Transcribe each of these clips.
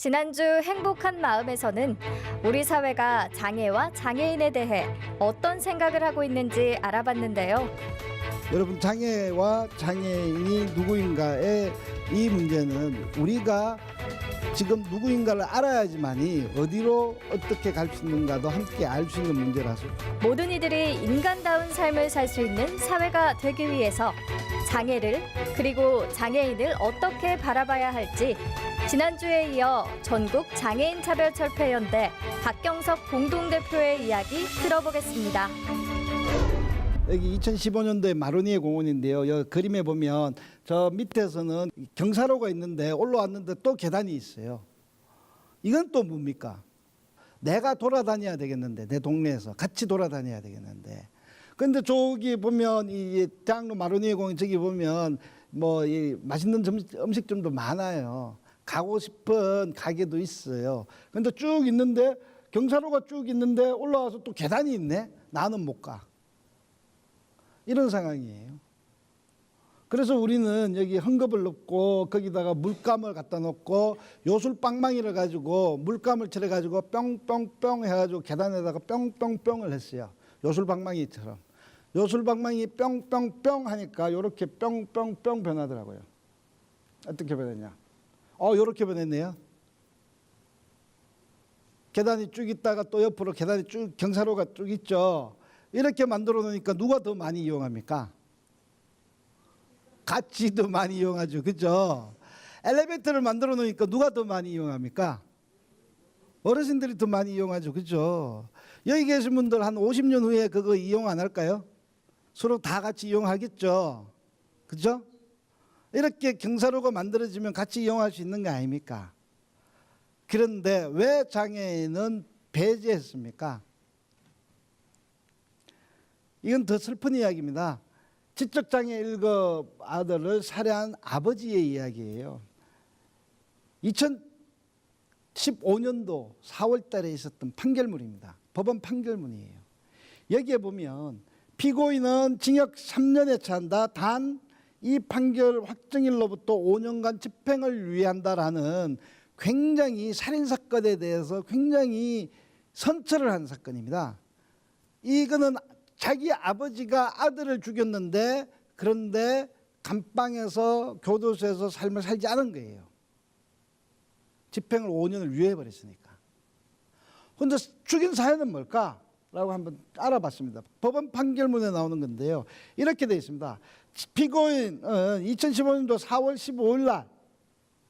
지난주 행복한 마음에서는 우리 사회가 장애와 장애인에 대해 어떤 생각을 하고 있는지 알아봤는데요. 여러분, 장애와 장애인이 누구인가의 이 문제는 우리가 지금 누구인가를 알아야지만이 어디로 어떻게 갈 수 있는가도 함께 알 수 있는 문제라서 모든 이들이 인간다운 삶을 살 수 있는 사회가 되기 위해서 장애를 그리고 장애인을 어떻게 바라봐야 할지 지난주에 이어 전국 장애인 차별철폐연대 박경석 공동대표의 이야기 들어보겠습니다. 여기 2015년도에 마로니에 공원인데요. 여기 그림에 보면 저 밑에서는 경사로가 있는데 올라왔는데 또 계단이 있어요. 이건 또 뭡니까? 내가 돌아다녀야 되겠는데, 내 동네에서 같이 돌아다녀야 되겠는데. 근데 저기 보면 이 대학로 마로니에 공원 저기 보면 뭐 이 맛있는 음식점도 많아요. 가고 싶은 가게도 있어요. 근데 쭉 있는데 경사로가 쭉 있는데 올라와서 또 계단이 있네. 나는 못 가. 이런 상황이에요. 그래서 우리는 여기 헝겊을 넣고 거기다가 물감을 갖다 놓고 요술방망이를 가지고 물감을 칠해 가지고 뿅뿅뿅 해가지고 계단에다가 뿅뿅뿅을 했어요. 요술방망이처럼. 요술방망이 뿅뿅뿅 하니까 이렇게 뿅뿅뿅 변하더라고요. 어떻게 변했냐? 이렇게 변했네요. 계단이 쭉 있다가 또 옆으로 계단이 쭉 경사로가 쭉 있죠. 이렇게 만들어 놓으니까 누가 더 많이 이용합니까? 같이 더 많이 이용하죠. 그죠? 엘리베이터를 만들어 놓으니까 누가 더 많이 이용합니까? 어르신들이 더 많이 이용하죠. 그죠? 여기 계신 분들 한 50년 후에 그거 이용 안 할까요? 서로 다 같이 이용하겠죠. 그죠? 이렇게 경사로가 만들어지면 같이 이용할 수 있는 거 아닙니까? 그런데 왜 장애인은 배제했습니까? 이건 더 슬픈 이야기입니다. 지적장애 1급 아들을 살해한 아버지의 이야기예요. 2015년도 4월 달에 있었던 판결문입니다. 법원 판결문이에요. 여기에 보면 피고인은 징역 3년에 처한다. 단 이 판결 확정일로부터 5년간 집행을 유예한다라는 굉장히 살인사건에 대해서 굉장히 선처를 한 사건입니다. 이거는 자기 아버지가 아들을 죽였는데 그런데 감방에서 교도소에서 삶을 살지 않은 거예요. 집행을 5년을 유예해버렸으니까. 근데 죽인 사연은 뭘까? 라고 한번 알아봤습니다. 법원 판결문에 나오는 건데요. 이렇게 되어 있습니다. 피고인 2015년도 4월 15일 날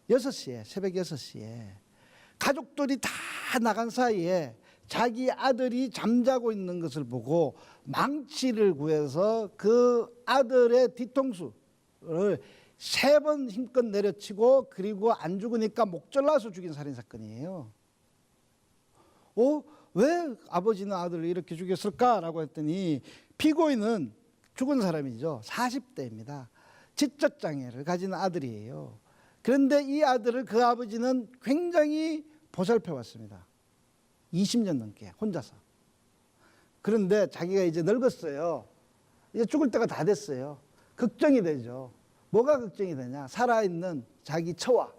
6시에 새벽 6시에 가족들이 다 나간 사이에 자기 아들이 잠자고 있는 것을 보고 망치를 구해서 그 아들의 뒤통수를 3번 힘껏 내려치고 그리고 안 죽으니까 목 잘라서 죽인 살인사건이에요. 왜 아버지는 아들을 이렇게 죽였을까라고 했더니 피고인은 죽은 사람이죠. 40대입니다. 지적장애를 가진 아들이에요. 그런데 이 아들을 그 아버지는 굉장히 보살펴 왔습니다. 20년 넘게 혼자서. 그런데 자기가 이제 늙었어요. 이제 죽을 때가 다 됐어요. 걱정이 되죠. 뭐가 걱정이 되냐? 살아있는 자기 처와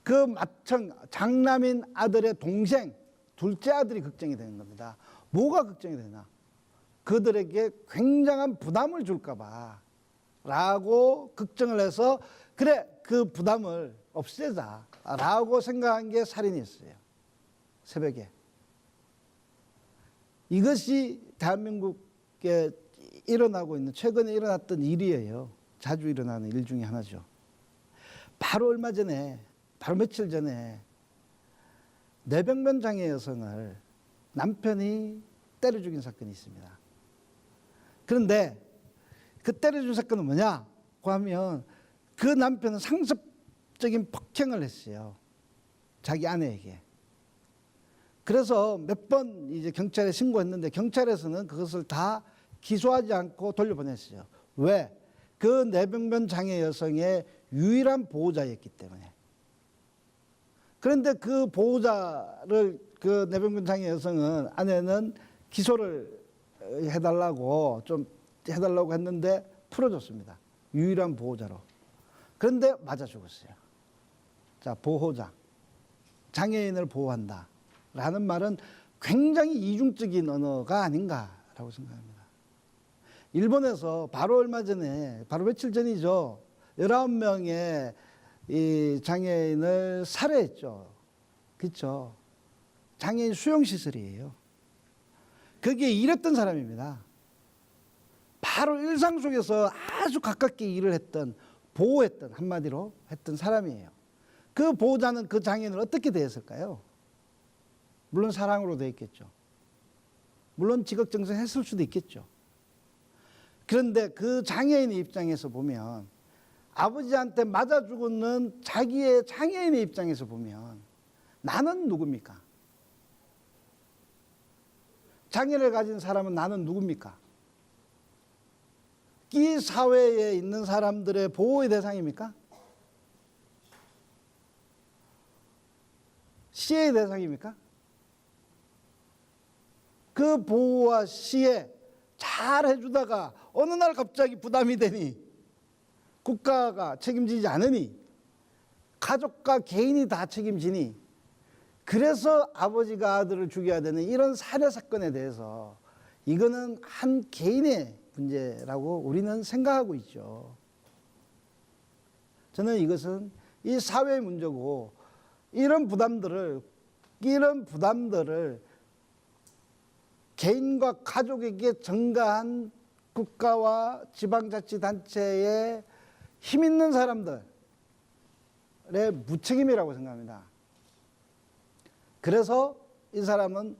그 맏형 장남인 아들의 동생 둘째 아들이 걱정이 되는 겁니다. 뭐가 걱정이 되나? 그들에게 굉장한 부담을 줄까 봐 라고 걱정을 해서 그래 그 부담을 없애자 라고 생각한 게 살인이었어요. 새벽에. 이것이 대한민국에 일어나고 있는 최근에 일어났던 일이에요. 자주 일어나는 일 중에 하나죠. 바로 얼마 전에 바로 며칠 전에 뇌병변 장애 여성을 남편이 때려 죽인 사건이 있습니다. 그런데 그 때려 죽인 사건은 뭐냐고 하면 그 남편은 상습적인 폭행을 했어요. 자기 아내에게. 그래서 몇 번 이제 경찰에 신고했는데 경찰에서는 그것을 다 기소하지 않고 돌려보냈어요. 왜? 그 뇌병변 장애 여성의 유일한 보호자였기 때문에. 그런데 그 보호자를 그 뇌병변 장애 여성은 아내는 기소를 해달라고 했는데 풀어줬습니다. 유일한 보호자로. 그런데 맞아 죽었어요. 자, 보호자. 장애인을 보호한다라는 말은 굉장히 이중적인 언어가 아닌가라고 생각합니다. 일본에서 바로 얼마 전에, 바로 며칠 전이죠. 19명의 이 장애인을 살해했죠. 그렇죠. 장애인 수용시설이에요. 거기에 일했던 사람입니다. 바로 일상 속에서 아주 가깝게 일을 했던, 보호했던, 한마디로 했던 사람이에요. 그 보호자는 그 장애인을 어떻게 대했을까요? 물론 사랑으로 대했겠죠. 물론 지극정성했을 수도 있겠죠. 그런데 그 장애인의 입장에서 보면, 아버지한테 맞아 죽는 자기의 장애인의 입장에서 보면 나는 누굽니까? 장애를 가진 사람은 나는 누굽니까? 이 사회에 있는 사람들의 보호의 대상입니까? 시혜의 대상입니까? 그 보호와 시혜 잘 해주다가 어느 날 갑자기 부담이 되니, 국가가 책임지지 않으니, 가족과 개인이 다 책임지니, 그래서 아버지가 아들을 죽여야 되는 이런 살해 사건에 대해서 이거는 한 개인의 문제라고 우리는 생각하고 있죠. 저는 이것은 이 사회의 문제고, 이런 부담들을 개인과 가족에게 전가한 국가와 지방자치단체의 힘 있는 사람들의 무책임이라고 생각합니다. 그래서 이 사람은,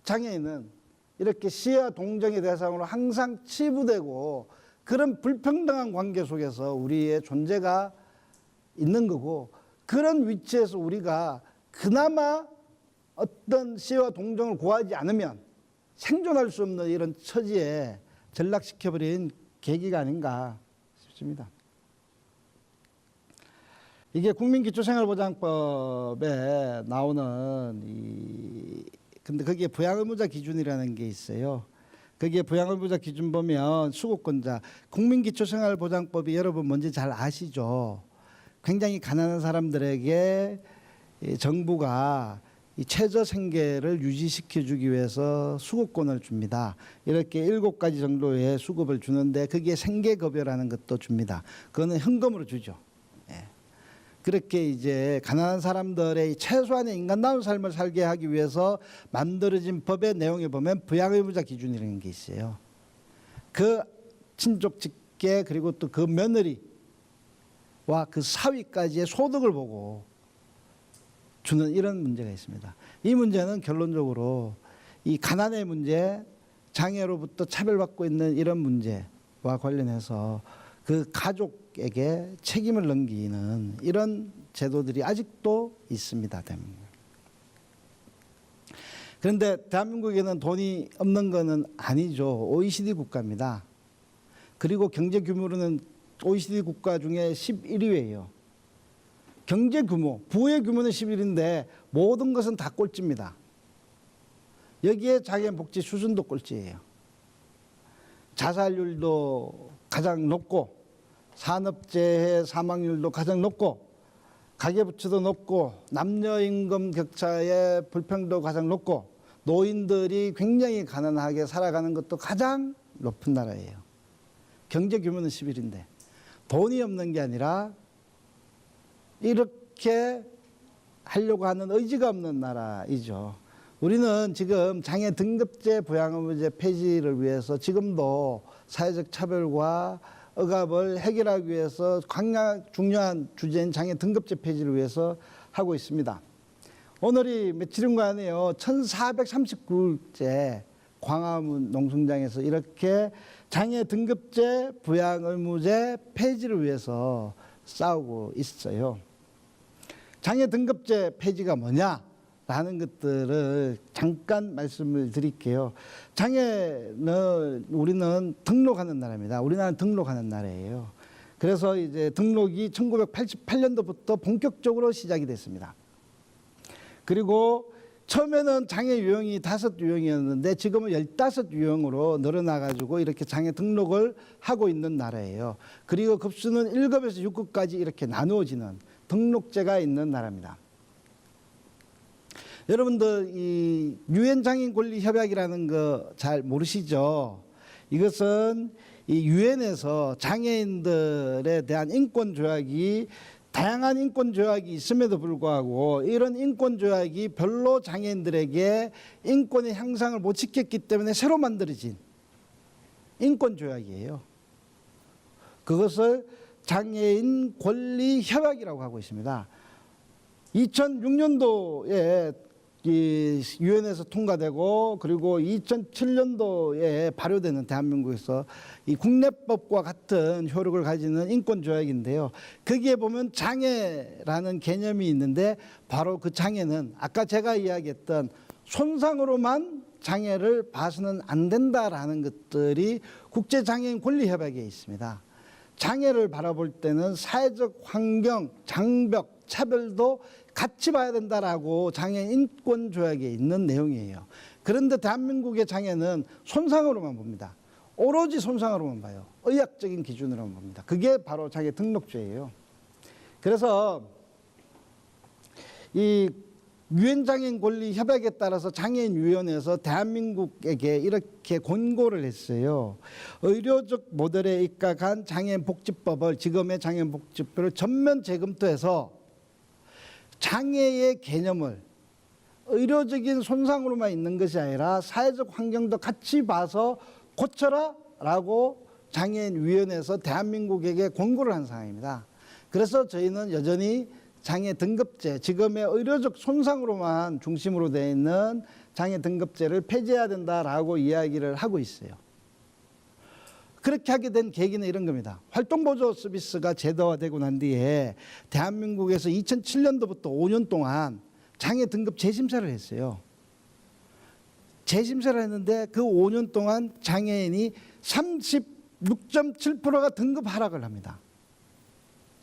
장애인은 이렇게 시혜와 동정의 대상으로 항상 치부되고, 그런 불평등한 관계 속에서 우리의 존재가 있는 거고, 그런 위치에서 우리가 그나마 어떤 시혜와 동정을 구하지 않으면 생존할 수 없는 이런 처지에 전락시켜버린 계기가 아닌가 싶습니다. 이게 국민기초생활보장법에 나오는 근데 거기에 부양의무자 기준이라는 게 있어요. 거기에 부양의무자 기준 보면 수급권자, 국민기초생활보장법이 여러분 뭔지 잘 아시죠? 굉장히 가난한 사람들에게 정부가 이 최저 생계를 유지시켜 주기 위해서 수급권을 줍니다. 이렇게 7가지 정도의 수급을 주는데 거기에 생계급여라는 것도 줍니다. 그거는 현금으로 주죠. 그렇게 이제 가난한 사람들의 최소한의 인간다운 삶을 살게 하기 위해서 만들어진 법의 내용에 보면 부양의무자 기준이라는 게 있어요. 그 친족 직계 그리고 또 그 며느리와 그 사위까지의 소득을 보고 주는 이런 문제가 있습니다. 이 문제는 결론적으로 이 가난의 문제, 장애로부터 차별받고 있는 이런 문제와 관련해서 그 가족에게 책임을 넘기는 이런 제도들이 아직도 있습니다. 대한민국. 그런데 대한민국에는 돈이 없는 것은 아니죠. OECD 국가입니다. 그리고 경제 규모로는 OECD 국가 중에 11위예요. 경제 규모, 부의 규모는 11인데 모든 것은 다 꼴찌입니다. 여기에 장애인 복지 수준도 꼴찌예요. 자살률도 가장 높고, 산업재해 사망률도 가장 높고, 가계부채도 높고, 남녀임금 격차의 불평도 가장 높고, 노인들이 굉장히 가난하게 살아가는 것도 가장 높은 나라예요. 경제 규모는 11인데 돈이 없는 게 아니라 이렇게 하려고 하는 의지가 없는 나라이죠. 우리는 지금 장애 등급제 부양의무제 폐지를 위해서 지금도 사회적 차별과 억압을 해결하기 위해서 중요한 주제인 장애 등급제 폐지를 위해서 하고 있습니다. 오늘이 며칠인가네요. 1439일째 광화문 농성장에서 이렇게 장애 등급제 부양의무제 폐지를 위해서 싸우고 있어요. 장애 등급제 폐지가 뭐냐라는 것들을 잠깐 말씀을 드릴게요. 장애는 우리는 등록하는 나라입니다. 우리나라는 등록하는 나라예요. 그래서 이제 등록이 1988년도부터 본격적으로 시작이 됐습니다. 그리고 처음에는 장애 유형이 5유형이었는데 지금은 15유형으로 늘어나가지고 이렇게 장애 등록을 하고 있는 나라예요. 그리고 급수는 1급에서 6급까지 이렇게 나누어지는 등록제가 있는 나라입니다. 여러분들 이 유엔 장애인 권리 협약이라는 거 잘 모르시죠? 이것은 이 유엔에서 장애인들에 대한 인권 조약이 다양한 인권 조약이 있음에도 불구하고 이런 인권 조약이 별로 장애인들에게 인권의 향상을 못 지켰기 때문에 새로 만들어진 인권 조약이에요. 그것을 장애인 권리 협약이라고 하고 있습니다. 2006년도에 이 유엔에서 통과되고 그리고 2007년도에 발효되는 대한민국에서 이 국내법과 같은 효력을 가지는 인권 조약인데요. 거기에 보면 장애라는 개념이 있는데 바로 그 장애는 아까 제가 이야기했던 손상으로만 장애를 봐서는 안 된다라는 것들이 국제장애인 권리협약에 있습니다. 장애를 바라볼 때는 사회적 환경, 장벽, 차별도 같이 봐야 된다라고 장애인 인권 조약에 있는 내용이에요. 그런데 대한민국의 장애는 손상으로만 봅니다. 오로지 손상으로만 봐요. 의학적인 기준으로만 봅니다. 그게 바로 장애 등록죄예요. 그래서 이 유엔 장애인 권리 협약에 따라서 장애인 위원회에서 대한민국에게 이렇게 권고를 했어요. 의료적 모델에 입각한 장애인 복지법을 지금의 장애인 복지법을 전면 재검토해서 장애의 개념을 의료적인 손상으로만 있는 것이 아니라 사회적 환경도 같이 봐서 고쳐라 라고 장애인위원회에서 대한민국에게 권고를 한 상황입니다. 그래서 저희는 여전히 장애 등급제, 지금의 의료적 손상으로만 중심으로 되어 있는 장애 등급제를 폐지해야 된다라고 이야기를 하고 있어요. 그렇게 하게 된 계기는 이런 겁니다. 활동보조 서비스가 제도화되고 난 뒤에 대한민국에서 2007년도부터 5년 동안 장애 등급 재심사를 했어요. 재심사를 했는데 그 5년 동안 장애인이 36.7%가 등급 하락을 합니다.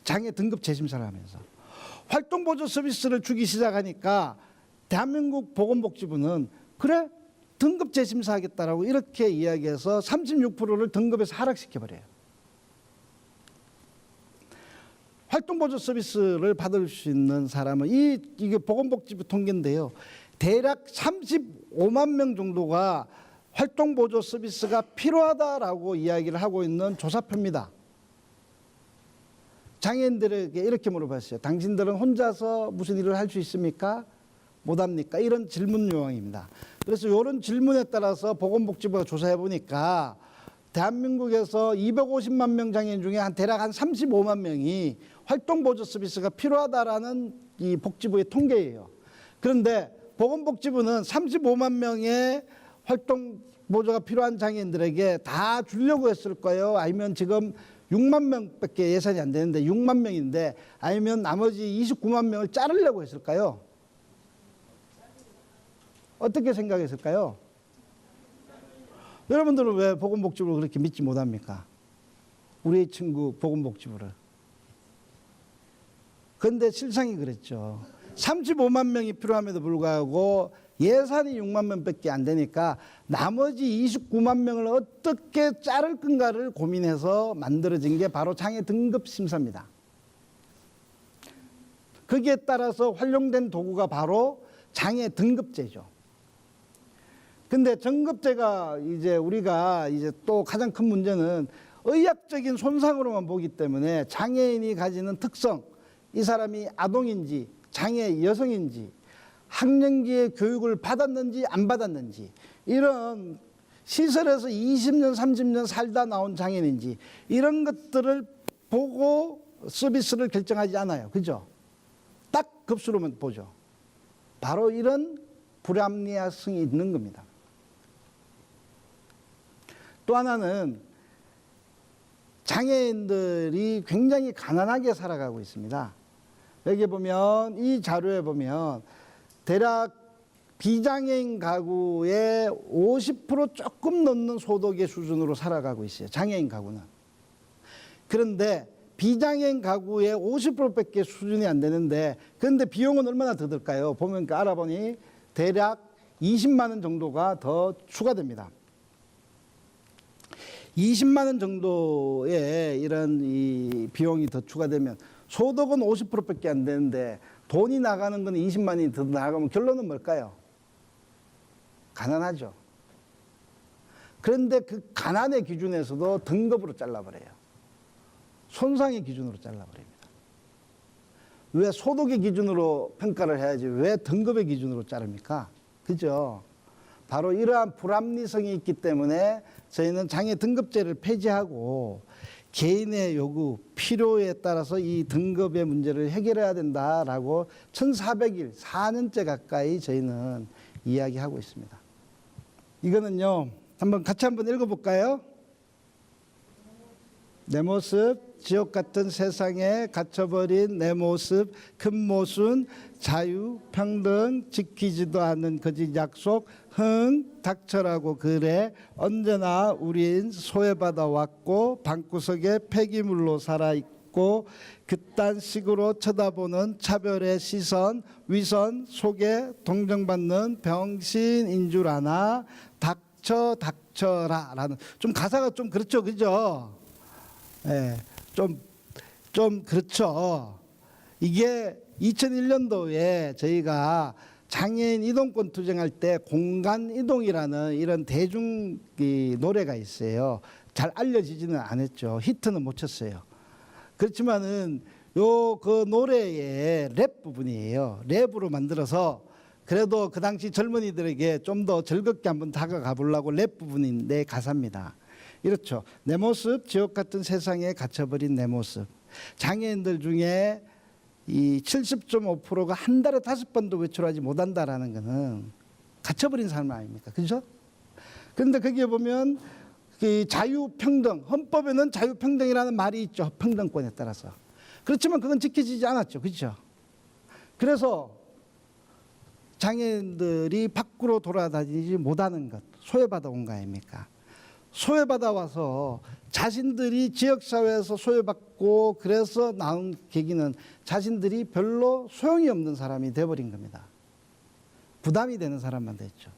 장애 등급 재심사를 하면서. 활동보조 서비스를 주기 시작하니까 대한민국 보건복지부는 그래? 등급 재심사하겠다라고 이렇게 이야기해서 36%를 등급에서 하락시켜버려요. 활동보조 서비스를 받을 수 있는 사람은 이게 보건복지부 통계인데요. 대략 35만 명 정도가 활동보조 서비스가 필요하다라고 이야기를 하고 있는 조사표입니다. 장애인들에게 이렇게 물어봤어요. 당신들은 혼자서 무슨 일을 할 수 있습니까? 못합니까? 이런 질문 요항입니다. 그래서 이런 질문에 따라서 보건복지부가 조사해 보니까 대한민국에서 250만 명 장애인 중에 대략 한 35만 명이 활동보조 서비스가 필요하다라는 이 복지부의 통계예요. 그런데 보건복지부는 35만 명의 활동보조가 필요한 장애인들에게 다 주려고 했을까요? 아니면 지금 6만 명밖에 예산이 안 되는데 6만 명인데 아니면 나머지 29만 명을 자르려고 했을까요? 어떻게 생각했을까요? 여러분들은 왜 보건복지부를 그렇게 믿지 못합니까? 우리 친구 보건복지부를. 그런데 실상이 그랬죠. 35만 명이 필요함에도 불구하고 예산이 6만 명밖에 안 되니까 나머지 29만 명을 어떻게 자를 건가를 고민해서 만들어진 게 바로 장애 등급 심사입니다. 거기에 따라서 활용된 도구가 바로 장애 등급제죠. 근데 등급제가 이제 우리가 이제 또 가장 큰 문제는 의학적인 손상으로만 보기 때문에 장애인이 가지는 특성, 이 사람이 아동인지 장애 여성인지 학령기에 교육을 받았는지 안 받았는지 이런 시설에서 20년 30년 살다 나온 장애인인지 이런 것들을 보고 서비스를 결정하지 않아요. 그죠? 딱 급수로만 보죠. 바로 이런 불합리화성이 있는 겁니다. 또 하나는 장애인들이 굉장히 가난하게 살아가고 있습니다. 여기 보면 이 자료에 보면 대략 비장애인 가구의 50% 조금 넘는 소득의 수준으로 살아가고 있어요. 장애인 가구는. 그런데 비장애인 가구의 50%밖에 수준이 안 되는데 그런데 비용은 얼마나 더 들까요? 보면 알아보니 대략 20만 원 정도가 더 추가됩니다. 20만 원 정도의 이런 이 비용이 더 추가되면 소득은 50%밖에 안 되는데 돈이 나가는 건 20만 원이 더 나가면 결론은 뭘까요? 가난하죠. 그런데 그 가난의 기준에서도 등급으로 잘라버려요. 손상의 기준으로 잘라버립니다. 왜 소득의 기준으로 평가를 해야지 왜 등급의 기준으로 자릅니까? 그죠? 바로 이러한 불합리성이 있기 때문에 저희는 장애 등급제를 폐지하고 개인의 요구, 필요에 따라서 이 등급의 문제를 해결해야 된다라고 1400일, 4년째 가까이 저희는 이야기하고 있습니다. 이거는요, 같이 한번 읽어볼까요? 내 모습, 지옥 같은 세상에 갇혀버린 내 모습, 큰 모순, 자유, 평등, 지키지도 않는 거짓 약속, 닥쳐라고 그래. 언제나 우린 소외받아 왔고 방구석에 폐기물로 살아있고 그딴 식으로 쳐다보는 차별의 시선, 위선 속에 동정받는 병신인 줄 아나. 닥쳐라 라는 좀 가사가 좀 그렇죠, 그죠? 예, 좀 그렇죠. 이게 2001년도에 저희가 장애인 이동권 투쟁할 때 공간 이동이라는 이런 대중 노래가 있어요. 잘 알려지지는 않았죠. 히트는 못 쳤어요. 그렇지만은 그 노래의 랩 부분이에요. 랩으로 만들어서 그래도 그 당시 젊은이들에게 좀 더 즐겁게 한번 다가가 보려고 랩 부분인데 가사입니다. 이렇죠. 내 모습, 지옥 같은 세상에 갇혀버린 내 모습. 장애인들 중에 이 70.5%가 한 달에 5번도 외출하지 못한다라는 것은 갇혀버린 삶 아닙니까? 그죠? 그런데 거기에 보면 그 자유평등, 헌법에는 자유평등이라는 말이 있죠. 평등권에 따라서. 그렇지만 그건 지켜지지 않았죠. 그죠? 그래서 장애인들이 밖으로 돌아다니지 못하는 것, 소외받아 온 거 아닙니까? 소외받아 와서 자신들이 지역사회에서 소외받고 그래서 나온 계기는 자신들이 별로 소용이 없는 사람이 돼버린 겁니다. 부담이 되는 사람만 됐죠.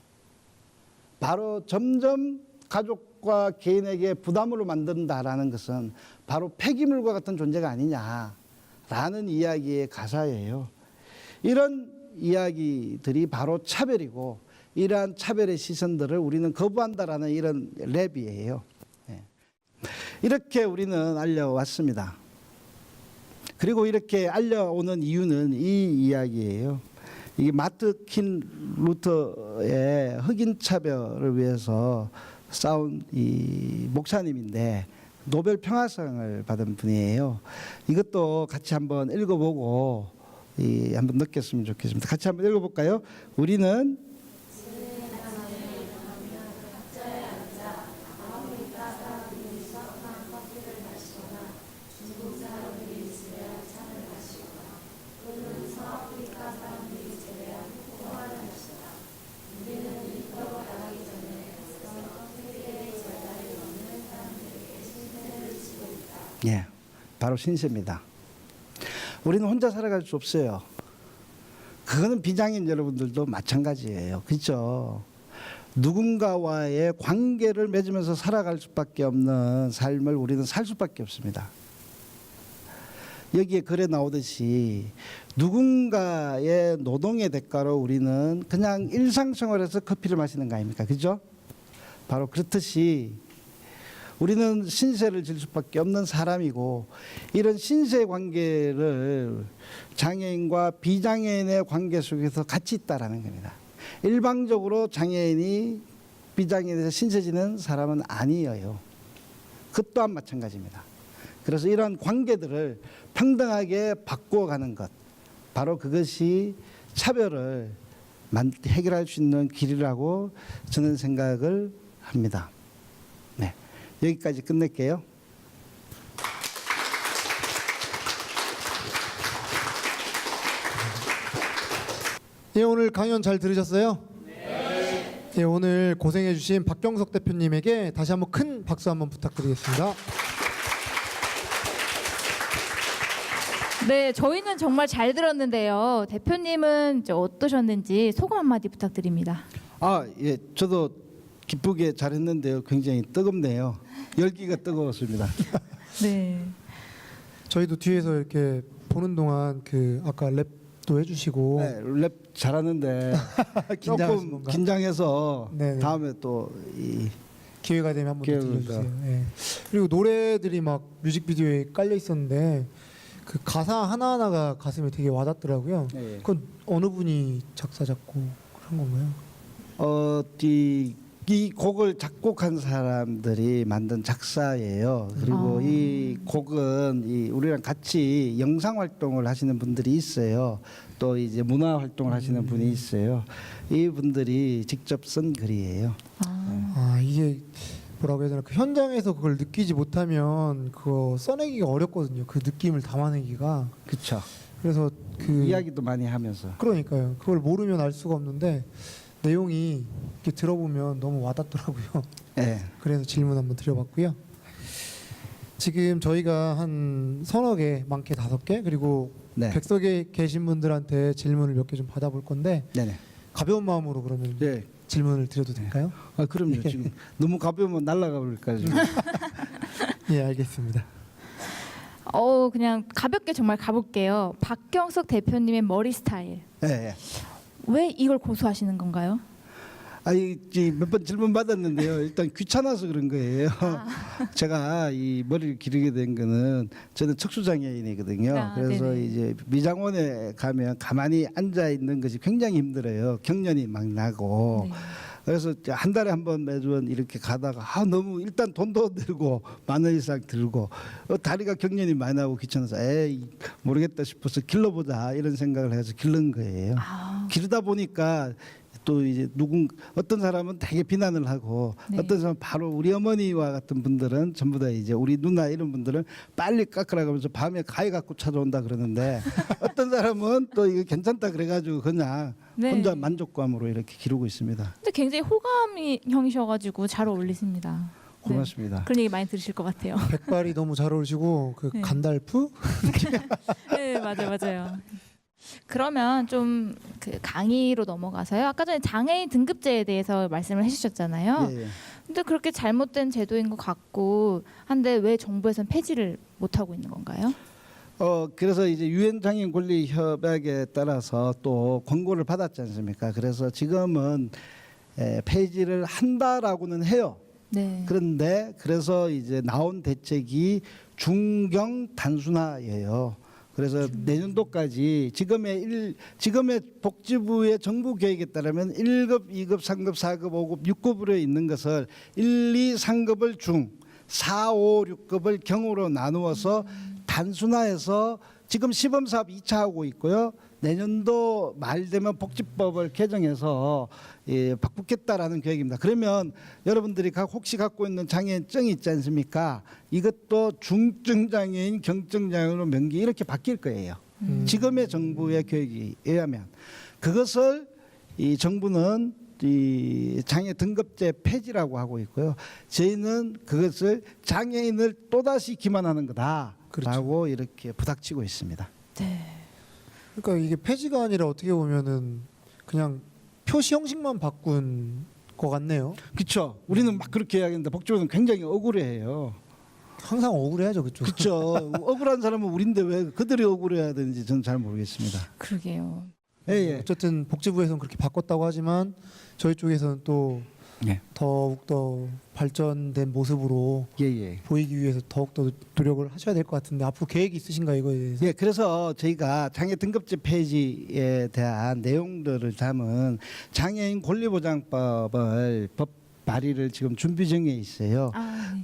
바로 점점 가족과 개인에게 부담으로 만든다라는 것은 바로 폐기물과 같은 존재가 아니냐라는 이야기의 가사예요. 이런 이야기들이 바로 차별이고 이러한 차별의 시선들을 우리는 거부한다라는 이런 랩이에요. 이렇게 우리는 알려왔습니다. 그리고 이렇게 알려오는 이유는 이 이야기예요. 이게 마르틴 루터의 흑인 차별을 위해서 싸운 이 목사님인데 노벨 평화상을 받은 분이에요. 이것도 같이 한번 읽어보고 한번 느꼈으면 좋겠습니다. 같이 한번 읽어볼까요? 우리는 예, 바로 신세입니다. 우리는 혼자 살아갈 수 없어요. 그거는 비장애인 여러분들도 마찬가지예요. 그렇죠? 누군가와의 관계를 맺으면서 살아갈 수밖에 없는 삶을 우리는 살 수밖에 없습니다. 여기에 글에 나오듯이 누군가의 노동의 대가로 우리는 그냥 일상생활에서 커피를 마시는 거 아닙니까? 그죠? 바로 그렇듯이 우리는 신세를 질 수밖에 없는 사람이고 이런 신세 관계를 장애인과 비장애인의 관계 속에서 같이 있다라는 겁니다. 일방적으로 장애인이 비장애인에서 신세지는 사람은 아니에요. 그 또한 마찬가지입니다. 그래서 이런 관계들을 평등하게 바꾸어가는 것, 바로 그것이 차별을 해결할 수 있는 길이라고 저는 생각을 합니다. 네, 여기까지 끝낼게요. 예, 오늘 강연 잘 들으셨어요? 네. 예, 오늘 고생해주신 박경석 대표님에게 다시 한번 큰 박수 한번 부탁드리겠습니다. 네, 저희는 정말 잘 들었는데요. 대표님은 어떠셨는지 소감 한마디 부탁드립니다. 예, 저도 기쁘게 잘했는데요. 굉장히 뜨겁네요. 열기가 뜨거웠습니다. 네. 저희도 뒤에서 이렇게 보는 동안 그 아까 랩도 해주시고 네, 랩 잘하는데 긴장하신 조금 건가? 긴장해서 네네. 다음에 또 기회가 되면 한번 더 기회가 들려주세요. 예. 그리고 노래들이 막 뮤직비디오에 깔려 있었는데 그 가사 하나 하나가 가슴에 되게 와닿더라고요. 예. 그건 어느 분이 작사 작곡 한 건가요? 이 곡을 작곡한 사람들이 만든 작사예요. 그리고 아. 이 곡은 우리랑 같이 영상 활동을 하시는 분들이 있어요. 또 이제 문화 활동을 하시는 분이 있어요. 이 분들이 직접 쓴 글이에요. 아 이게 뭐라고 해야 되나 그 현장에서 그걸 느끼지 못하면 그거 써내기가 어렵거든요. 그 느낌을 담아내기가. 그렇죠. 그래서 그 이야기도 많이 하면서. 그러니까요. 그걸 모르면 알 수가 없는데 내용이 이렇게 들어보면 너무 와닿더라고요. 네. 그래서 질문 한번 드려봤고요. 지금 저희가 한 서너 개, 많게 5개 그리고 네. 객석에 계신 분들한테 질문을 몇 개 좀 받아볼 건데 네네. 가벼운 마음으로 그러면 네. 질문을 드려도 될까요? 아 그럼요. 지금 너무 가벼우면 날아가 버릴까 지금. 예, 알겠습니다. 그냥 가볍게 정말 가볼게요. 박경석 대표님의 머리 스타일. 네. 왜 이걸 고수하시는 건가요? 몇 번 질문 받았는데요. 일단 귀찮아서 그런 거예요. 제가 이 머리를 기르게 된 거는 저는 척수장애인이거든요. 아, 그래서 네네. 이제 미장원에 가면 가만히 앉아 있는 것이 굉장히 힘들어요. 경련이 막 나고. 네. 그래서 한 달에 한 번 매주원 이렇게 가다가 너무 일단 돈도 들고 10,000원 이상 들고 다리가 경련이 많이 나고 귀찮아서 에이 모르겠다 싶어서 길러보자 이런 생각을 해서 기른 거예요. 기르다 보니까 또 이제 어떤 사람은 되게 비난을 하고 네. 어떤 사람은 바로 우리 어머니와 같은 분들은 전부 다 이제 우리 누나 이런 분들은 빨리 깎으라고 하면서 밤에 가위 갖고 찾아온다 그러는데 어떤 사람은 또 이거 괜찮다 그래가지고 그냥 네. 혼자 만족감으로 이렇게 기르고 있습니다. 근데 굉장히 호감이 형이셔가지고 잘 어울리십니다. 네. 고맙습니다. 그런 얘기 많이 들으실 것 같아요. 백발이 너무 잘 어울리시고 그 네. 간달프? 네, 맞아요. 그러면 좀 그 강의로 넘어가서요. 아까 전에 장애인 등급제에 대해서 말씀을 해주셨잖아요. 예, 예. 근데 그렇게 잘못된 제도인 것 같고 한데 왜 정부에서는 폐지를 못 하고 있는 건가요? 그래서 이제 유엔 장애인 권리 협약에 따라서 또 권고를 받았지 않습니까? 그래서 지금은 폐지를 한다라고는 해요. 네. 그런데 그래서 이제 나온 대책이 중경 단순화예요. 그래서 내년도까지 지금의 복지부의 정부 계획에 따르면 1급, 2급, 3급, 4급, 5급, 6급으로 있는 것을 1, 2, 3급을 중, 4, 5, 6급을 경으로 나누어서 단순화해서 지금 시범사업 2차 하고 있고요. 내년도 말 되면 복지법을 개정해서 바꾸겠다라는 계획입니다. 그러면 여러분들이 혹시 갖고 있는 장애인증이 있지 않습니까? 이것도 중증 장애인, 경증 장애인으로 명기 이렇게 바뀔 거예요. 지금의 정부의 계획에 의하면 그것을 이 정부는 이 장애 등급제 폐지라고 하고 있고요. 저희는 그것을 장애인을 또다시 기만하는 거다라고 그렇죠. 이렇게 부닥치고 있습니다. 네. 그러니까 이게 폐지가 아니라 어떻게 보면은 그냥 표시 형식만 바꾼 것 같네요. 그렇죠. 우리는 막 그렇게 이야기하는데 복지부는 굉장히 억울해해요. 항상 억울해하죠 그쪽. 그렇죠. 억울한 사람은 우리인데 왜 그들이 억울해야 되는지 저는 잘 모르겠습니다. 그러게요. 예, 예. 어쨌든 복지부에서는 그렇게 바꿨다고 하지만 저희 쪽에서는 또 예. 더욱더 발전된 모습으로 예, 예. 보이기 위해서 더욱더 노력을 하셔야 될 것 같은데 앞으로 계획이 있으신가 이거에 대해서? 예, 그래서 저희가 장애 등급제 폐지에 대한 내용들을 담은 장애인 권리보장법을 법 발의를 지금 준비 중에 있어요.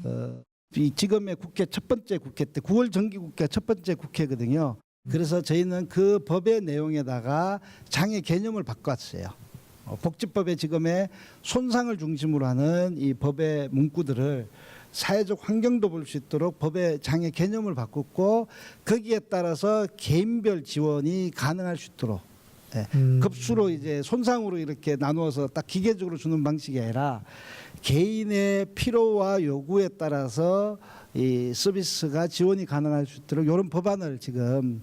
네. 이 지금의 국회 첫 번째 국회 때 9월 정기국회 첫 번째 국회거든요. 그래서 저희는 그 법의 내용에다가 장애 개념을 바꿨어요. 복지법의 지금의 손상을 중심으로 하는 이 법의 문구들을 사회적 환경도 볼 수 있도록 법의 장애 개념을 바꿨고 거기에 따라서 개인별 지원이 가능할 수 있도록 급수로 이제 손상으로 이렇게 나누어서 딱 기계적으로 주는 방식이 아니라 개인의 필요와 요구에 따라서 이 서비스가 지원이 가능할 수 있도록 이런 법안을 지금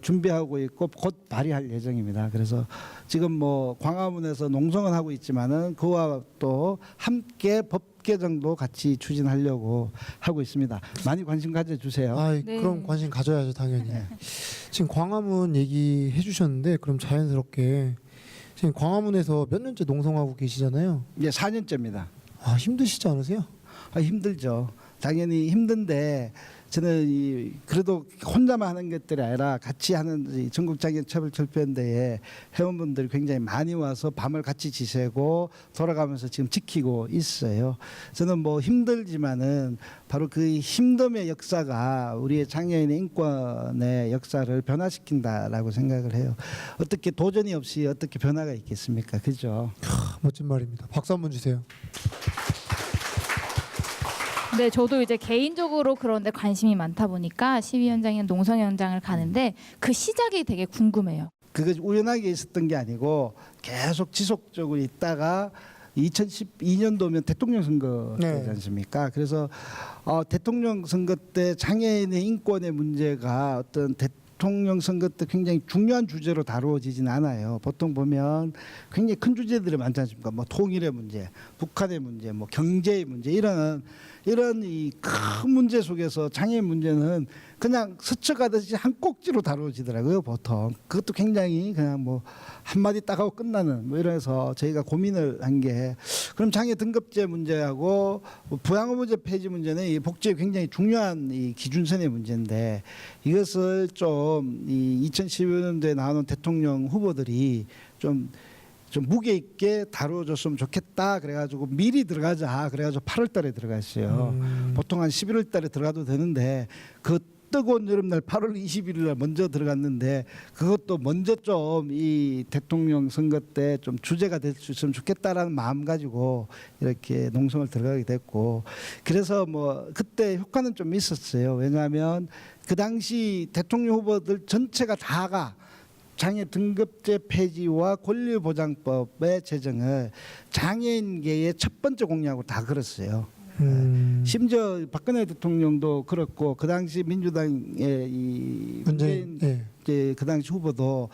준비하고 있고 곧 발의할 예정입니다. 그래서 지금 뭐 광화문에서 농성은 하고 있지만은 그와 또 함께 법 개정도 같이 추진하려고 하고 있습니다. 많이 관심 가져주세요. 아, 네. 그럼 관심 가져야죠, 당연히. 지금 광화문 얘기해 주셨는데 그럼 자연스럽게 지금 광화문에서 몇 년째 농성하고 계시잖아요. 이제 4년째입니다. 아, 힘드시지 않으세요? 힘들죠. 당연히 힘든데 저는 그래도 혼자만 하는 것들이 아니라 같이 하는 이 전국장애인차별철폐연대에 회원분들이 굉장히 많이 와서 밤을 같이 지새고 돌아가면서 지금 지키고 있어요. 저는 뭐 힘들지만은 바로 그 힘듦의 역사가 우리의 장애인의 인권의 역사를 변화시킨다라고 생각을 해요. 어떻게 도전이 없이 어떻게 변화가 있겠습니까? 그죠? 멋진 말입니다. 박수 한번 주세요. 네, 저도 이제 개인적으로 그런데 관심이 많다 보니까 시위 현장이나 농성 현장을 가는데 그 시작이 되게 궁금해요. 그것이 우연하게 있었던 게 아니고 계속 지속적으로 있다가 2012년도면 대통령 선거 네. 때지 않습니까? 그래서 대통령 선거 때 장애인의 인권의 문제가 어떤 대통령 선거 때 굉장히 중요한 주제로 다루어지진 않아요. 보통 보면 굉장히 큰 주제들이 많지 않습니까? 뭐 통일의 문제, 북한의 문제, 뭐 경제의 문제 이런 이 큰 문제 속에서 장애인 문제는 그냥 스쳐가듯이 한 꼭지로 다루어지더라고요. 보통 그것도 굉장히 그냥 뭐 한마디 딱 하고 끝나는 뭐 이래서 저희가 고민을 한 게 그럼 장애 등급제 문제하고 뭐 부양의무제 폐지 문제는 이 복지에 굉장히 중요한 이 기준선의 문제인데 이것을 좀 이 2015년도에 나오는 대통령 후보들이 좀 무게 있게 다뤄줬으면 좋겠다 그래가지고 미리 들어가자 그래가지고 8월달에 들어갔어요. 보통 한 11월달에 들어가도 되는데 그 뜨거운 여름날 8월 21일날 먼저 들어갔는데 그것도 먼저 좀 이 대통령 선거 때 좀 주제가 될 수 있으면 좋겠다라는 마음 가지고 이렇게 농성을 들어가게 됐고 그래서 뭐 그때 효과는 좀 있었어요. 왜냐하면 그 당시 대통령 후보들 전체가 다가 장애 등급제 폐지와 권리보장법의 제정을 장애인계의 첫 번째 공약으로 다 걸었어요. 심지어 박근혜 대통령도 그렇고 그 당시 민주당의 이 문재인 예. 그 당시 후보도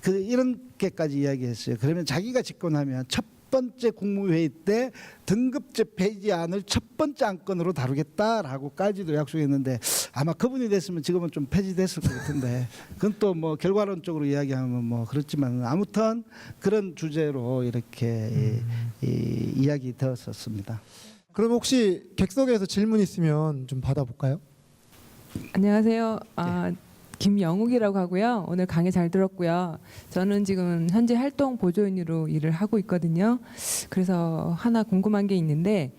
이렇게까지 이야기했어요. 그러면 자기가 집권하면 첫 번째 국무회의 때 등급제 폐지안을 첫 번째 안건으로 다루겠다라고까지도 약속했는데 아마 그분이 됐으면 지금은 좀 폐지됐을 것 같은데 그건 또 뭐 결과론적으로 이야기하면 뭐 그렇지만 아무튼 그런 주제로 이렇게 이야기 되었었습니다. 그럼 혹시 객석에서 질문 있으면 좀 받아볼까요? 안녕하세요. 김영욱이라고 하고요. 오늘 강의 잘 들었고요. 저는 지금 현재 활동 보조인으로 일을 하고 있거든요. 그래서 하나 궁금한 게 있는데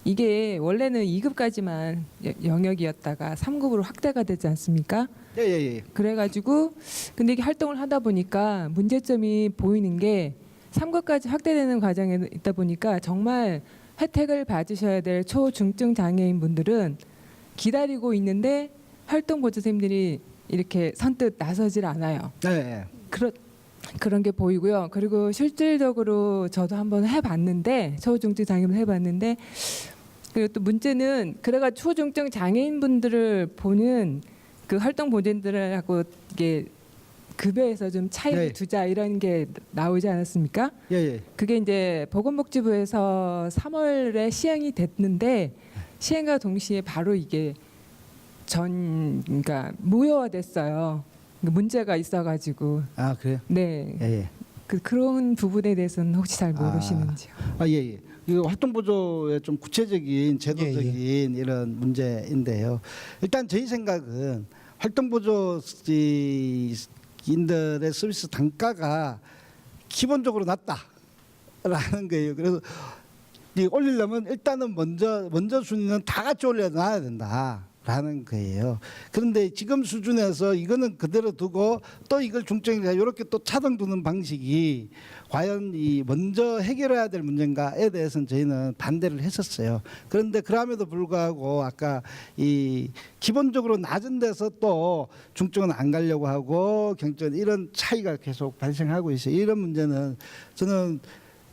이게 원래는 2급까지만 영역이었다가 3급으로 확대가 되지 않습니까? 예. 그래가지고 근데 이게 활동을 하다 보니까 문제점이 보이는 게 3급까지 확대되는 과정에 있다 보니까 정말 혜택을 받으셔야 될 초중증 장애인 분들은 기다리고 있는데 활동보조 선생님들이 이렇게 선뜻 나서질 않아요. 네. 그런 게 보이고요. 그리고 실질적으로 저도 한번 해봤는데 초중증 장애인 해봤는데 그리고 또 문제는 그래가 초중증 장애인 분들을 보는 그 활동 보조인들하고 이게 급여에서 좀 차이를 네. 두자 이런 게 나오지 않았습니까? 예. 그게 이제 보건복지부에서 3월에 시행이 됐는데 시행과 동시에 바로 이게 그러니까 무효화됐어요. 문제가 있어가지고. 아 그래요? 네. 예. 그런 부분에 대해서는 혹시 잘 모르시는지요? 예. 이거 활동보조의 좀 구체적인 제도적인 이런 문제인데요. 일단 저희 생각은 활동보조인들의 서비스 단가가 기본적으로 낮다라는 거예요. 그래서 올리려면 일단은 먼저 순위는 다 같이 올려놔야 된다라는 거예요. 그런데 지금 수준에서 이거는 그대로 두고 또 이걸 중점에 이렇게 또 차등 두는 방식이 과연 이 먼저 해결해야 될 문제인가에 대해서는 저희는 반대를 했었어요. 그런데 그럼에도 불구하고 아까 이 기본적으로 낮은 데서 또 중증은 안 가려고 하고 경증 이런 차이가 계속 발생하고 있어요. 이런 문제는 저는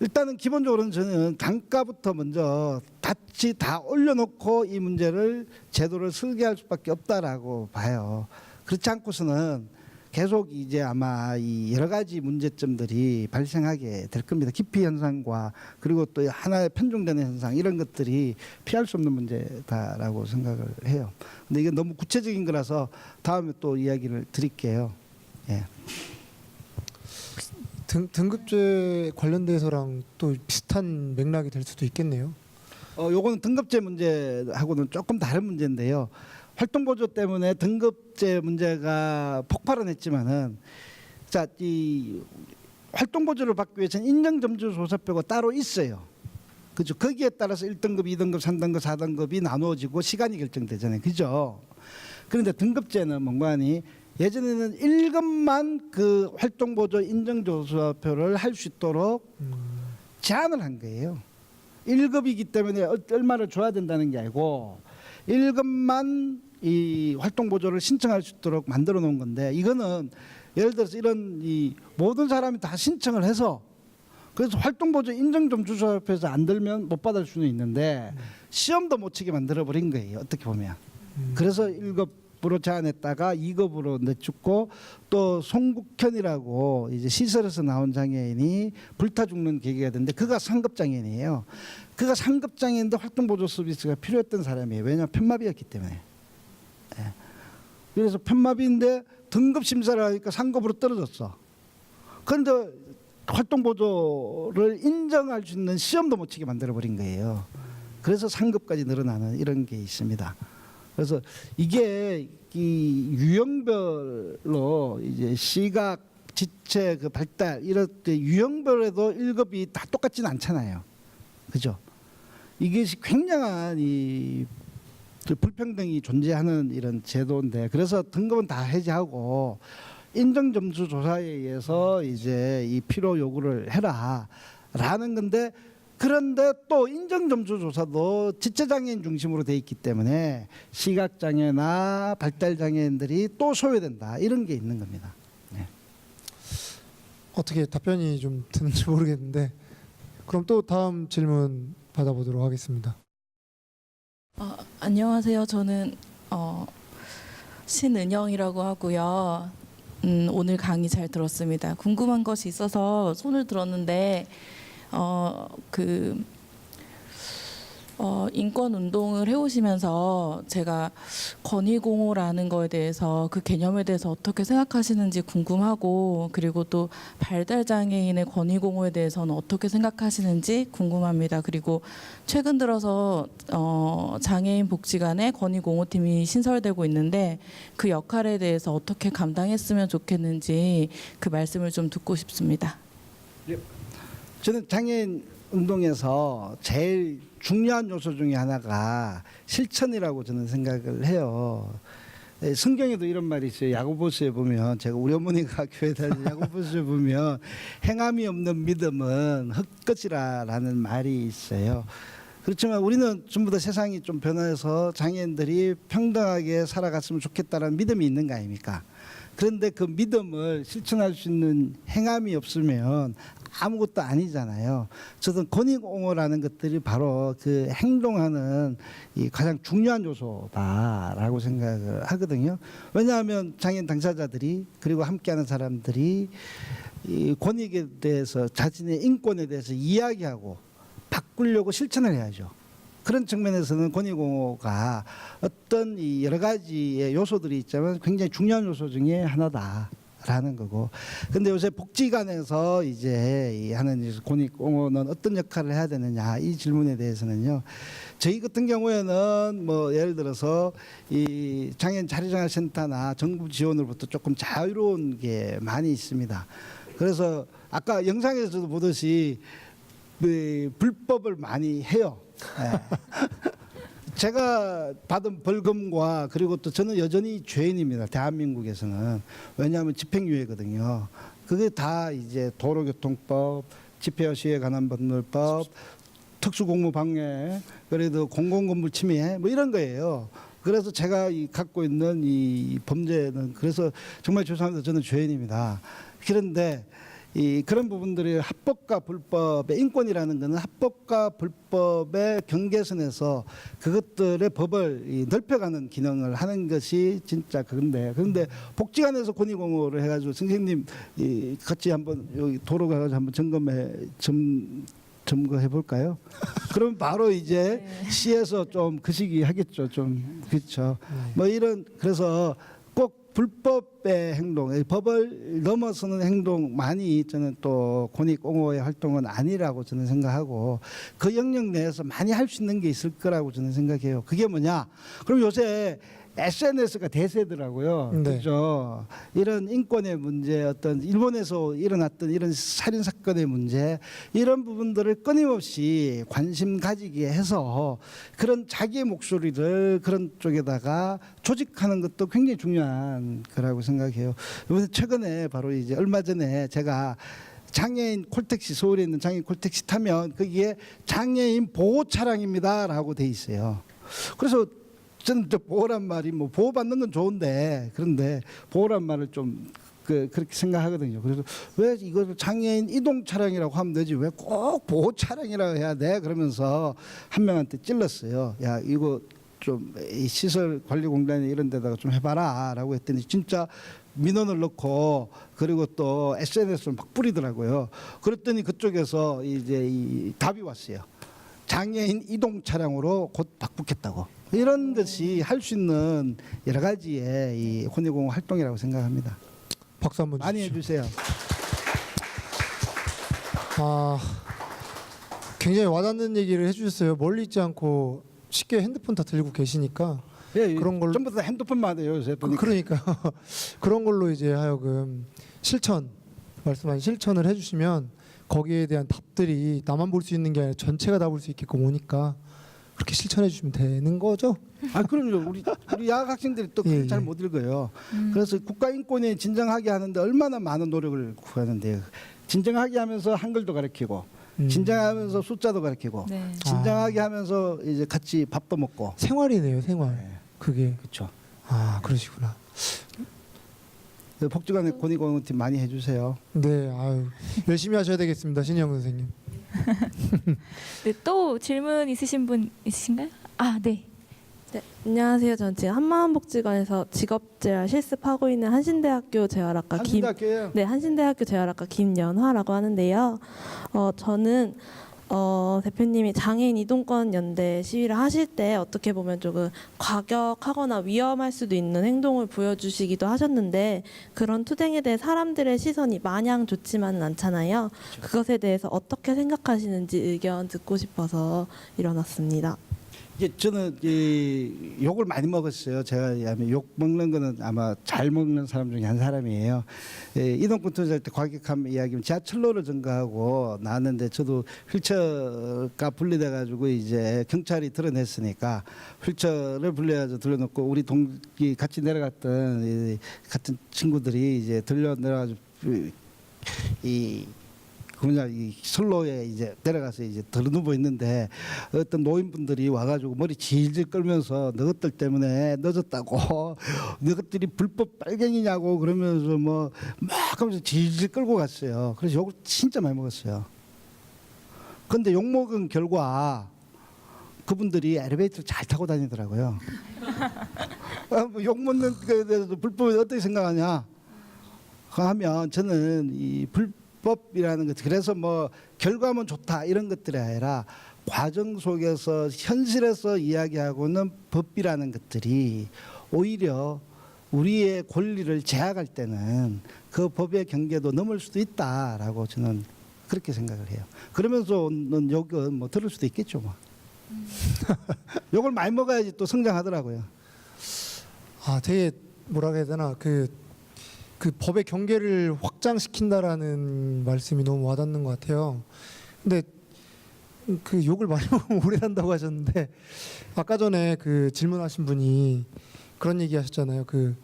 일단은 기본적으로는 저는 단가부터 먼저 같이 다 올려놓고 이 문제를 제도를 설계할 수밖에 없다라고 봐요. 그렇지 않고서는 계속 이제 아마 이 여러 가지 문제점들이 발생하게 될 겁니다. 기피 현상과 그리고 또 하나의 편중되는 현상 이런 것들이 피할 수 없는 문제다라고 생각을 해요. 근데 이게 너무 구체적인 거라서 다음에 또 이야기를 드릴게요. 예. 등급제 관련돼서랑 또 비슷한 맥락이 될 수도 있겠네요. 요거는 등급제 문제하고는 조금 다른 문제인데요. 활동보조 때문에 등급제 문제가 폭발은 했지만은 자, 이 활동보조를 받기 위해서는 인정점주조사표가 따로 있어요. 그죠? 거기에 따라서 1등급, 2등급, 3등급, 4등급이 나누어지고 시간이 결정되잖아요. 그죠? 그런데 등급제는 뭔가니 예전에는 1급만 그 활동보조 인정조사표를 할 수 있도록 제한을 한 거예요. 1급이기 때문에 얼마를 줘야 된다는 게 아니고 1급만 이 활동보조를 신청할 수 있도록 만들어 놓은 건데 이거는 예를 들어서 이런 이 모든 사람이 다 신청을 해서 그래서 활동보조 인정점주조사표에서 안 들면 못 받을 수는 있는데 시험도 못 치게 만들어 버린 거예요. 어떻게 보면. 그래서 1급으로 제한했다가 2급으로 내쫓고 또 송국현이라고 이제 시설에서 나온 장애인이 불타 죽는 계기가 됐는데 그가 상급 장애인이에요. 그가 상급 장애인인데 활동보조 서비스가 필요했던 사람이에요. 왜냐하면 편마비였기 때문에. 예. 그래서 편마비인데 등급 심사를 하니까 상급으로 떨어졌어. 그런데 활동보조를 인정할 수 있는 시험도 못 치게 만들어 버린 거예요. 그래서 상급까지 늘어나는 이런 게 있습니다. 그래서 이게 이 유형별로 이제 시각, 지체, 그 발달 이럴 때 유형별에도 1급이 다 똑같지는 않잖아요. 그죠? 이게 굉장한 이 불평등이 존재하는 이런 제도인데 그래서 등급은 다 해제하고 인정점수조사에 의해서 이제 이 필요 요구를 해라라는 건데 그런데 또 인정점수조사도 지체장애인 중심으로 돼 있기 때문에 시각장애나 발달장애인들이 또 소외된다 이런 게 있는 겁니다. 네. 어떻게 답변이 좀 되는지 모르겠는데 그럼 또 다음 질문 받아보도록 하겠습니다. 안녕하세요. 저는 신은영이라고 하고요. 오늘 강의 잘 들었습니다. 궁금한 것이 있어서 손을 들었는데 인권 운동을 해오시면서 제가 권위공호라는 거에 대해서 그 개념에 대해서 어떻게 생각하시는지 궁금하고 그리고 또 발달장애인의 권위공호에 대해서는 어떻게 생각하시는지 궁금합니다. 그리고 최근 들어서 장애인 복지관에 권위공호팀이 신설되고 있는데 그 역할에 대해서 어떻게 감당했으면 좋겠는지 그 말씀을 좀 듣고 싶습니다. 저는 장애인 운동에서 제일 중요한 요소 중에 하나가 실천이라고 저는 생각을 해요. 성경에도 이런 말이 있어요. 야고보서에 보면 제가 우리 어머니가 교회 다니는 야고보서에 보면 행함이 없는 믿음은 헛것이라라는 말이 있어요. 그렇지만 우리는 전부 다 세상이 좀 변해서 장애인들이 평등하게 살아갔으면 좋겠다는 믿음이 있는 거 아닙니까? 그런데 그 믿음을 실천할 수 있는 행함이 없으면 아무것도 아니잖아요. 저는 권위공호라는 것들이 바로 그 행동하는 이 가장 중요한 요소다라고 생각을 하거든요. 왜냐하면 장애인 당사자들이 그리고 함께하는 사람들이 이 권익에 대해서 자신의 인권에 대해서 이야기하고 바꾸려고 실천을 해야죠. 그런 측면에서는 권위공호가 어떤 이 여러 가지의 요소들이 있지만 굉장히 중요한 요소 중에 하나다라는 거고. 근데 요새 복지관에서 이제 하는 권위공호는 어떤 역할을 해야 되느냐 이 질문에 대해서는요. 저희 같은 경우에는 뭐 예를 들어서 이 장애인 자립생활센터나 정부 지원으로부터 조금 자유로운 게 많이 있습니다. 그래서 아까 영상에서도 보듯이 불법을 많이 해요. 네. 제가 받은 벌금과 그리고 또 저는 여전히 죄인입니다. 대한민국에서는. 왜냐하면 집행유예거든요. 그게 다 이제 도로교통법, 집회와 시위에 관한 법률법, 특수공무방해, 그래도 공공건물 침해 뭐 이런 거예요. 그래서 제가 갖고 있는 이 범죄는 그래서 정말 죄송합니다. 저는 죄인입니다. 그런데 그런 부분들이 합법과 불법의 인권이라는 것은 합법과 불법의 경계선에서 그것들의 법을 넓혀가는 기능을 하는 것이 진짜 그런데 복지관에서 권익공호를 해가지고 선생님 같이 한번 여기 도로 가가지고 한번 점거해 볼까요? 그럼 바로 이제 시에서 좀 그 시기 하겠죠. 좀 그렇죠. 뭐 이런 그래서 꼭 불법의 행동, 법을 넘어서는 행동만이 저는 또 권익공호의 활동은 아니라고 저는 생각하고 그 영역 내에서 많이 할 수 있는 게 있을 거라고 저는 생각해요. 그게 뭐냐? 그럼 요새 SNS가 대세더라고요. 네. 그렇죠. 이런 인권의 문제, 어떤 일본에서 일어났던 이런 살인 사건의 문제, 이런 부분들을 끊임없이 관심 가지게 해서 그런 자기의 목소리를 그런 쪽에다가 조직하는 것도 굉장히 중요한 거라고 생각해요. 이번에 최근에 바로 이제 얼마 전에 제가 장애인 콜택시, 서울에 있는 장애인 콜택시 타면 거기에 장애인 보호 차량입니다라고 돼 있어요. 그래서 저는 보호란 말이 뭐 보호받는 건 좋은데 그런데 보호란 말을 좀 그렇게 생각하거든요. 그래서 왜 이걸 장애인 이동 차량이라고 하면 되지 왜 꼭 보호 차량이라고 해야 돼? 그러면서 한 명한테 찔렀어요. 야 이거 좀 이 시설 관리 공단에 이런 데다가 좀 해봐라라고 했더니 진짜 민원을 넣고 그리고 또 SNS를 막 뿌리더라고요. 그랬더니 그쪽에서 이제 이 답이 왔어요. 장애인 이동 차량으로 곧 바꾸겠다고. 이런 것이 할 수 있는 여러 가지의 이 권익공호 활동이라고 생각합니다. 박수 한번 많이 주십시오. 해주세요. 굉장히 와닿는 얘기를 해주셨어요. 멀리 있지 않고 쉽게 핸드폰 다 들고 계시니까 예, 그런 걸로 전부 다 핸드폰만 해요 요새 보니까. 그러니까 그런 걸로 이제 하여금 말씀하신 실천을 해주시면 거기에 대한 답들이 나만 볼 수 있는 게 아니라 전체가 다 볼 수 있게끔 오니까 그렇게 실천해 주시면 되는 거죠? 아 그럼요. 우리 야학 학생들이 또 예, 잘 예. 못 읽어요. 그래서 국가인권에 진정하게 하는데 얼마나 많은 노력을 구하는데요. 진정하게 하면서 한글도 가르치고, 진정하면서 숫자도 가르치고, 네. 진정하게 하면서 이제 같이 밥도 먹고. 생활이네요, 생활. 네. 그게 그렇죠. 그러시구나. 복지관의 권익공호팀 많이 해주세요. 네, 아유 열심히 하셔야 되겠습니다, 신영 선생님. 네, 또 질문 있으신 분 있으신가요? 네. 네, 안녕하세요. 저는 지금 한마음복지관에서 직업재활 실습하고 있는 한신대학교 재활학과 한신대학교예요. 한신대학교 재활학과 김연화라고 하는데요. 저는 대표님이 장애인 이동권 연대 시위를 하실 때 어떻게 보면 조금 과격하거나 위험할 수도 있는 행동을 보여주시기도 하셨는데 그런 투쟁에 대해 사람들의 시선이 마냥 좋지만은 않잖아요. 그것에 대해서 어떻게 생각하시는지 의견 듣고 싶어서 일어났습니다. 이게 저는 이 욕을 많이 먹었어요. 제가 욕 먹는 거는 아마 잘 먹는 사람 중에 한 사람이에요. 이동권 투쟁할 때 과격한 이야기면 지하철로를 증가하고 나왔는데 저도 휠체어가 분리돼 가지고 이제 경찰이 드러냈으니까 휠체어를 분리해서 들려놓고 우리 동기 같이 내려갔던 같은 친구들이 이제 들려 내려가지고 이 선로에 이제 내려가서 이제 들어누워 있는데 어떤 노인분들이 와가지고 머리 질질 끌면서 너것들 때문에 늦었다고 너것들이 불법 빨갱이냐고 그러면서 뭐 막 하면서 질질 끌고 갔어요. 그래서 욕을 진짜 많이 먹었어요. 근데 욕 먹은 결과 그분들이 엘리베이터를 잘 타고 다니더라고요. 욕 먹는 거에 대해서 불법에 어떻게 생각하냐 하면 저는 이 불법이라는 것, 그래서 뭐 결과만 좋다 이런 것들이 아니라 과정 속에서 현실에서 이야기하고는 법이라는 것들이 오히려 우리의 권리를 제약할 때는 그 법의 경계도 넘을 수도 있다라고 저는 그렇게 생각을 해요. 그러면서 오는 욕은 뭐 들을 수도 있겠죠 뭐. 욕을 많이 먹어야지 또 성장하더라고요. 되게 뭐라 해야 되나 그 법의 경계를 확장시킨다라는 말씀이 너무 와닿는 것 같아요. 근데 그 욕을 많이 먹으면 오래 산다고 하셨는데 아까 전에 그 질문하신 분이 그런 얘기 하셨잖아요. 그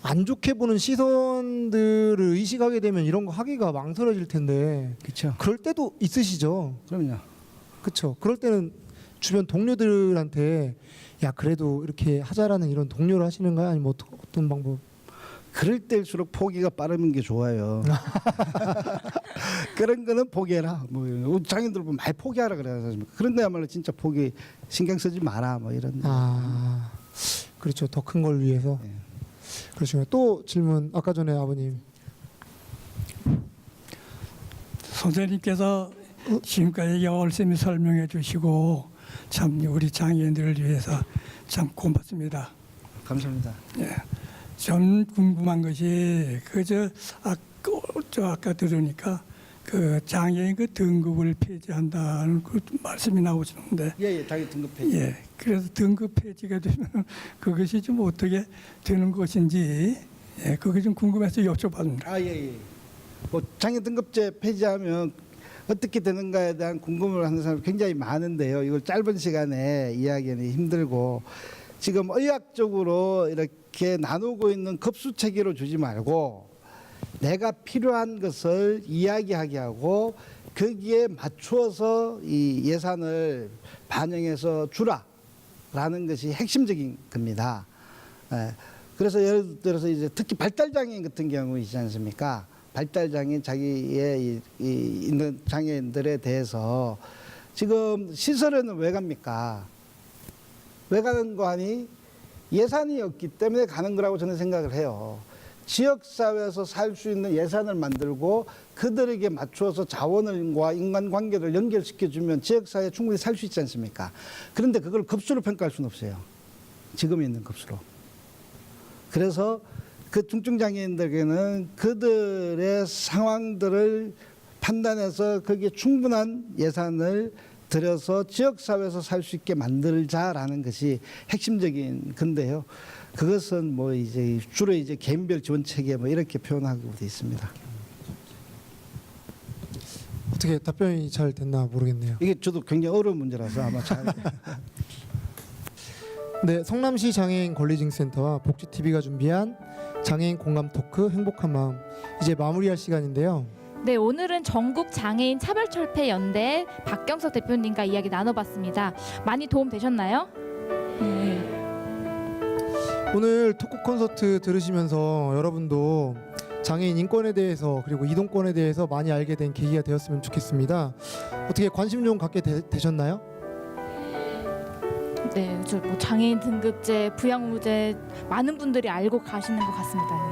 안 좋게 보는 시선들을 의식하게 되면 이런 거 하기가 망설여질 텐데 그렇죠. 그럴 때도 있으시죠? 그럼요. 그렇죠. 그럴 때는 주변 동료들한테 야 그래도 이렇게 하자라는 이런 독려를 하시는 거야? 아니면 어떤 방법? 그럴 때일수록 포기가 빠르는 게 좋아요. 그런 거는 포기해라. 뭐 장애인들 보면 많이 포기하라 그래서 그런 거야말로 진짜 포기 신경 쓰지 마라 뭐 이런. 아, 그렇죠. 더 큰 걸 위해서. 네. 그렇죠. 또 질문 아까 전에 아버님. 선생님께서 지금까지 열심히 설명해 주시고 참 우리 장애인들을 위해서 참 고맙습니다. 감사합니다. 예. 전 궁금한 것이 아까 들으니까 그 장애인 그 등급을 폐지한다는 그 말씀이 나오시는데 예, 장애 등급 폐지. 예. 그래서 등급 폐지가 되면 그것이 좀 어떻게 되는 것인지 그게 좀 궁금해서 여쭤봤습니다. 아, 예. 뭐 장애 등급제 폐지하면 어떻게 되는가에 대한 궁금을 하는 사람이 굉장히 많은데요. 이걸 짧은 시간에 이야기하기 힘들고 지금 의학적으로 이렇게 나누고 있는 급수 체계로 주지 말고 내가 필요한 것을 이야기하게 하고 거기에 맞추어서 이 예산을 반영해서 주라라는 것이 핵심적인 겁니다. 그래서 예를 들어서 이제 특히 발달장애인 같은 경우 있지 않습니까? 발달장애인 자기의 있는 장애인들에 대해서 지금 시설에는 왜 갑니까? 왜 가는 거 아니? 예산이 없기 때문에 가는 거라고 저는 생각을 해요. 지역사회에서 살 수 있는 예산을 만들고 그들에게 맞추어서 자원과 인간관계를 연결시켜주면 지역사회에 충분히 살 수 있지 않습니까? 그런데 그걸 급수로 평가할 수는 없어요. 지금 있는 급수로. 그래서 그 중증장애인들에게는 그들의 상황들을 판단해서 거기에 충분한 예산을 들여서 지역사회에서 살 수 있게 만들자라는 것이 핵심적인 건데요. 그것은 뭐 이제 주로 이제 개인별 지원 체계 뭐 이렇게 표현하고 돼 있습니다. 어떻게 답변이 잘 됐나 모르겠네요. 이게 저도 굉장히 어려운 문제라서 아마 잘. 네, 성남시 장애인 권리증센터와 복지TV가 준비한 장애인 공감 토크 행복한 마음 이제 마무리할 시간인데요. 네, 오늘은 전국 장애인 차별철폐 연대 박경석 대표님과 이야기 나눠봤습니다. 많이 도움 되셨나요? 네. 오늘 토크 콘서트 들으시면서 여러분도 장애인 인권에 대해서 그리고 이동권에 대해서 많이 알게 된 계기가 되었으면 좋겠습니다. 어떻게 관심 좀 갖게 되셨나요? 네, 저 뭐 장애인 등급제, 부양무제 많은 분들이 알고 가시는 것 같습니다.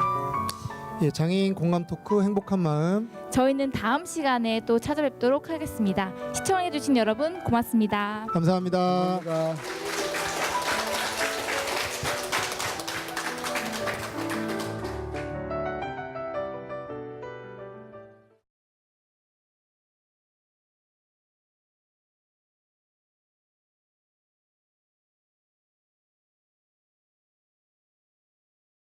예, 장애인 공감 토크 행복한 마음. 저희는 다음 시간에 또 찾아뵙도록 하겠습니다. 시청해주신 여러분 고맙습니다. 감사합니다. 감사합니다.